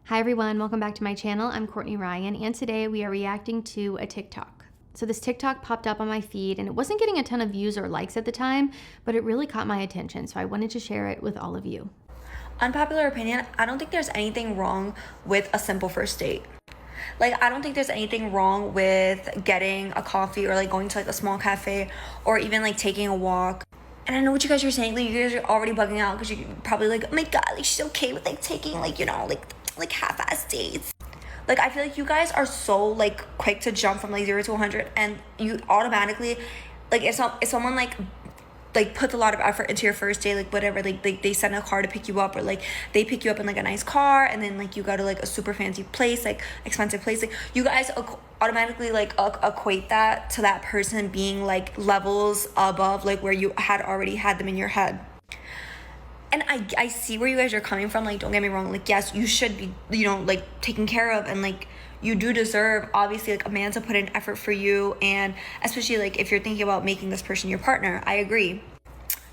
Hi everyone, welcome back to my channel. I'm Courtney Ryan, and today we are reacting to a TikTok. So this TikTok popped up on my feed and it wasn't getting a ton of views or likes at the time, but it really caught my attention, so I wanted to share it with all of you. Unpopular opinion, I don't think there's anything wrong with a simple first date. I don't think there's anything wrong with getting a coffee or going to a small cafe or even taking a walk. And I know what you guys are saying, you guys are already bugging out because you're probably oh my god, she's okay with taking half-ass dates. I feel like you guys are so quick to jump from 0 to 100, and you automatically if someone puts a lot of effort into your first day, whatever, they send a car to pick you up, or they pick you up in a nice car, and then you go to a super fancy place, expensive place, you guys automatically equate that to that person being levels above where you had already had them in your head. And I see where you guys are coming from. Don't get me wrong. Yes, you should be, taken care of, and you do deserve, obviously, a man to put in effort for you, and especially if you're thinking about making this person your partner. I agree.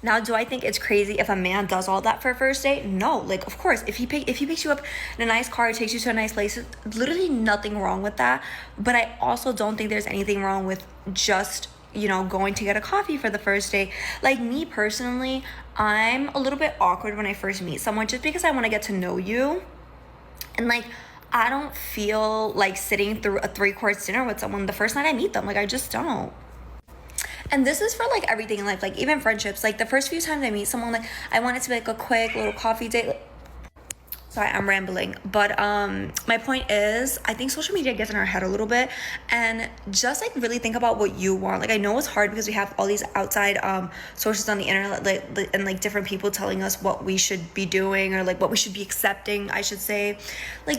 Now, do I think it's crazy if a man does all that for a first date? No. Of course, if he picks you up in a nice car, takes you to a nice place, literally nothing wrong with that. But I also don't think there's anything wrong with just going to get a coffee for the first date. Me personally, I'm a little bit awkward when I first meet someone, just because I want to get to know you. And I don't feel like sitting through a 3-course dinner with someone the first night I meet them. I just don't. And this is for everything in life, even friendships. The first few times I meet someone, I want it to be a quick little coffee date. Sorry, I'm rambling, but my point is, I think social media gets in our head a little bit, and just really think about what you want. I know it's hard because we have all these outside sources on the internet, and different people telling us what we should be doing, or what we should be accepting, I should say.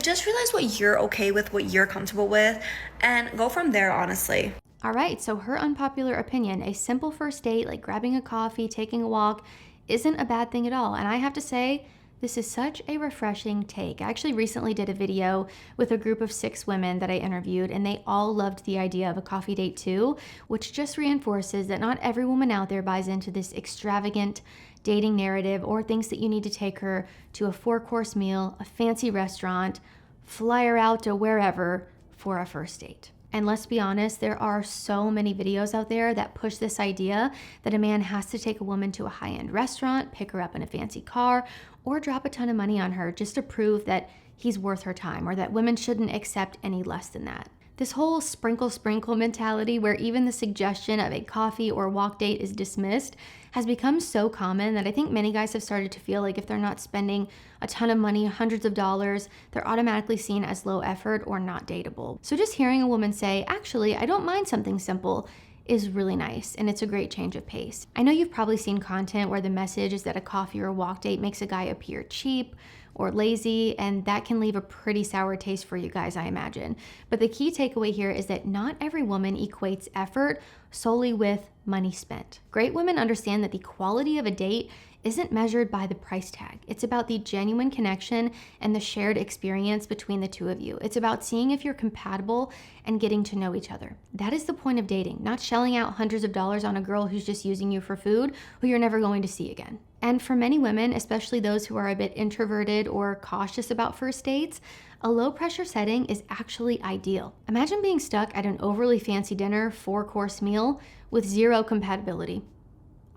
Just realize what you're okay with, what you're comfortable with, and go from there, honestly. All right, so her unpopular opinion, a simple first date, grabbing a coffee, taking a walk, isn't a bad thing at all. And I have to say, this is such a refreshing take. I actually recently did a video with a group of 6 women that I interviewed, and they all loved the idea of a coffee date too, which just reinforces that not every woman out there buys into this extravagant dating narrative or thinks that you need to take her to a 4-course meal, a fancy restaurant, fly her out to wherever for a first date. And let's be honest, there are so many videos out there that push this idea that a man has to take a woman to a high-end restaurant, pick her up in a fancy car, or drop a ton of money on her just to prove that he's worth her time, or that women shouldn't accept any less than that. This whole sprinkle mentality, where even the suggestion of a coffee or walk date is dismissed, has become so common that I think many guys have started to feel like if they're not spending a ton of money, hundreds of dollars, they're automatically seen as low effort or not dateable. So just hearing a woman say, actually, I don't mind something simple, is really nice, and it's a great change of pace. I know you've probably seen content where the message is that a coffee or walk date makes a guy appear cheap or lazy, and that can leave a pretty sour taste for you guys, I imagine. But the key takeaway here is that not every woman equates effort solely with money spent. Great women understand that the quality of a date isn't measured by the price tag. It's about the genuine connection and the shared experience between the two of you. It's about seeing if you're compatible and getting to know each other. That is the point of dating, not shelling out hundreds of dollars on a girl who's just using you for food, who you're never going to see again. And for many women, especially those who are a bit introverted or cautious about first dates, a low-pressure setting is actually ideal. Imagine being stuck at an overly fancy dinner, 4-course meal with 0 compatibility.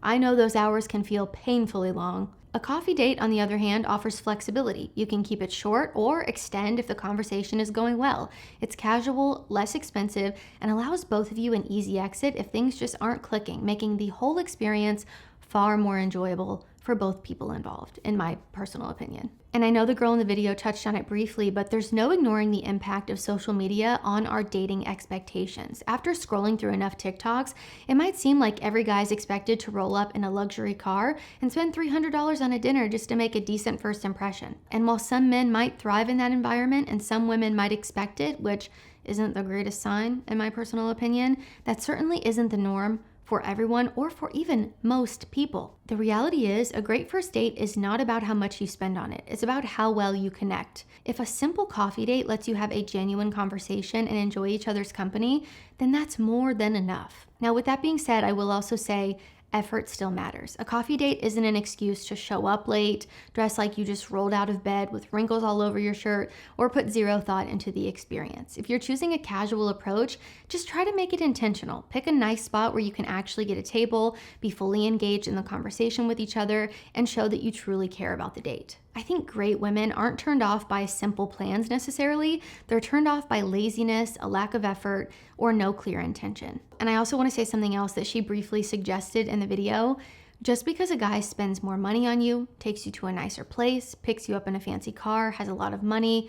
I know those hours can feel painfully long. A coffee date, on the other hand, offers flexibility. You can keep it short or extend if the conversation is going well. It's casual, less expensive, and allows both of you an easy exit if things just aren't clicking, making the whole experience far more enjoyable for both people involved, in my personal opinion. And I know the girl in the video touched on it briefly, but there's no ignoring the impact of social media on our dating expectations. After scrolling through enough TikToks, it might seem like every guy's expected to roll up in a luxury car and spend $300 on a dinner just to make a decent first impression. And while some men might thrive in that environment and some women might expect it, which isn't the greatest sign, in my personal opinion, that certainly isn't the norm for everyone or for even most people. The reality is, a great first date is not about how much you spend on it. It's about how well you connect. If a simple coffee date lets you have a genuine conversation and enjoy each other's company, then that's more than enough. Now, with that being said, I will also say, effort still matters. A coffee date isn't an excuse to show up late, dress like you just rolled out of bed with wrinkles all over your shirt, or put zero thought into the experience. If you're choosing a casual approach, just try to make it intentional. Pick a nice spot where you can actually get a table, be fully engaged in the conversation with each other, and show that you truly care about the date. I think great women aren't turned off by simple plans necessarily. They're turned off by laziness, a lack of effort, or no clear intention. And I also want to say something else that she briefly suggested in the video. Just because a guy spends more money on you, takes you to a nicer place, picks you up in a fancy car, has a lot of money,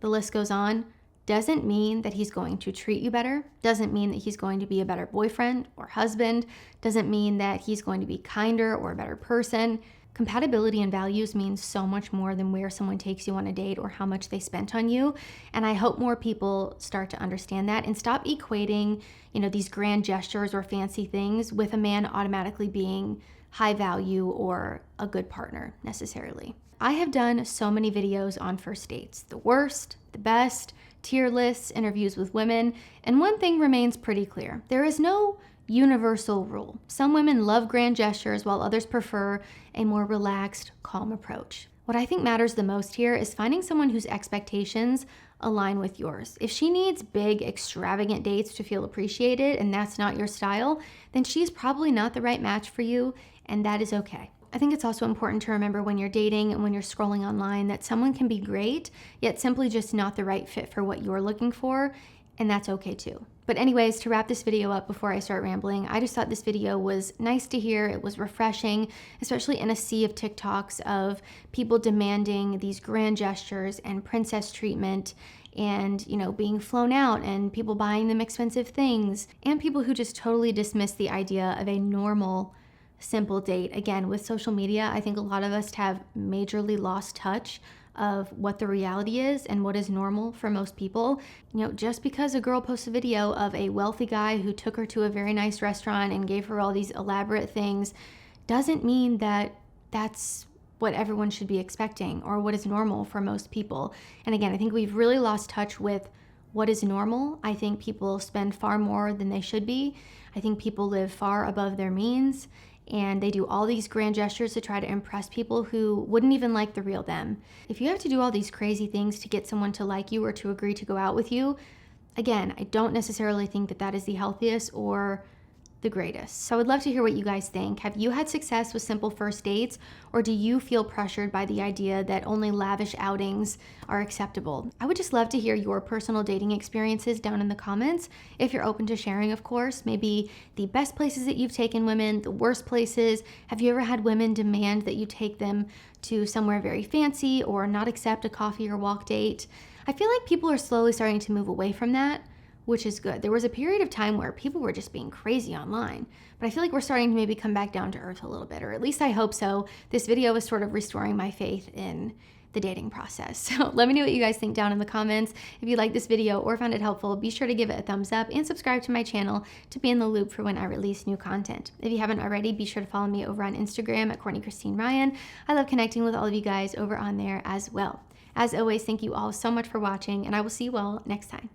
the list goes on, doesn't mean that he's going to treat you better, doesn't mean that he's going to be a better boyfriend or husband, doesn't mean that he's going to be kinder or a better person. Compatibility and values means so much more than where someone takes you on a date or how much they spent on you. And I hope more people start to understand that and stop equating, these grand gestures or fancy things with a man automatically being high value or a good partner necessarily. I have done so many videos on first dates, the worst, the best, tier lists, interviews with women, and one thing remains pretty clear. There is no universal rule. Some women love grand gestures while others prefer a more relaxed, calm approach. What I think matters the most here is finding someone whose expectations align with yours. If she needs big, extravagant dates to feel appreciated and that's not your style, then she's probably not the right match for you, and that is okay. I think it's also important to remember when you're dating and when you're scrolling online that someone can be great, yet simply just not the right fit for what you're looking for, and that's okay too. But anyways, to wrap this video up before I start rambling, I just thought this video was nice to hear. It was refreshing, especially in a sea of TikToks of people demanding these grand gestures and princess treatment and, being flown out and people buying them expensive things and people who just totally dismiss the idea of a normal, simple date. Again, with social media, I think a lot of us have majorly lost touch of what the reality is and what is normal for most people. Just because a girl posts a video of a wealthy guy who took her to a very nice restaurant and gave her all these elaborate things doesn't mean that that's what everyone should be expecting or what is normal for most people. And again, I think we've really lost touch with what is normal. I think people spend far more than they should be. I think people live far above their means, and they do all these grand gestures to try to impress people who wouldn't even like the real them. If you have to do all these crazy things to get someone to like you or to agree to go out with you, again, I don't necessarily think that that is the healthiest or the greatest. So I would love to hear what you guys think. Have you had success with simple first dates, or do you feel pressured by the idea that only lavish outings are acceptable? I would just love to hear your personal dating experiences down in the comments. If you're open to sharing, of course, maybe the best places that you've taken women, the worst places. Have you ever had women demand that you take them to somewhere very fancy or not accept a coffee or walk date? I feel like people are slowly starting to move away from that, which is good. There was a period of time where people were just being crazy online, but I feel like we're starting to maybe come back down to earth a little bit, or at least I hope so. This video is sort of restoring my faith in the dating process. So let me know what you guys think down in the comments. If you like this video or found it helpful, be sure to give it a thumbs up and subscribe to my channel to be in the loop for when I release new content. If you haven't already, be sure to follow me over on Instagram at Courtney Christine Ryan. I love connecting with all of you guys over on there as well. As always, thank you all so much for watching, and I will see you all next time.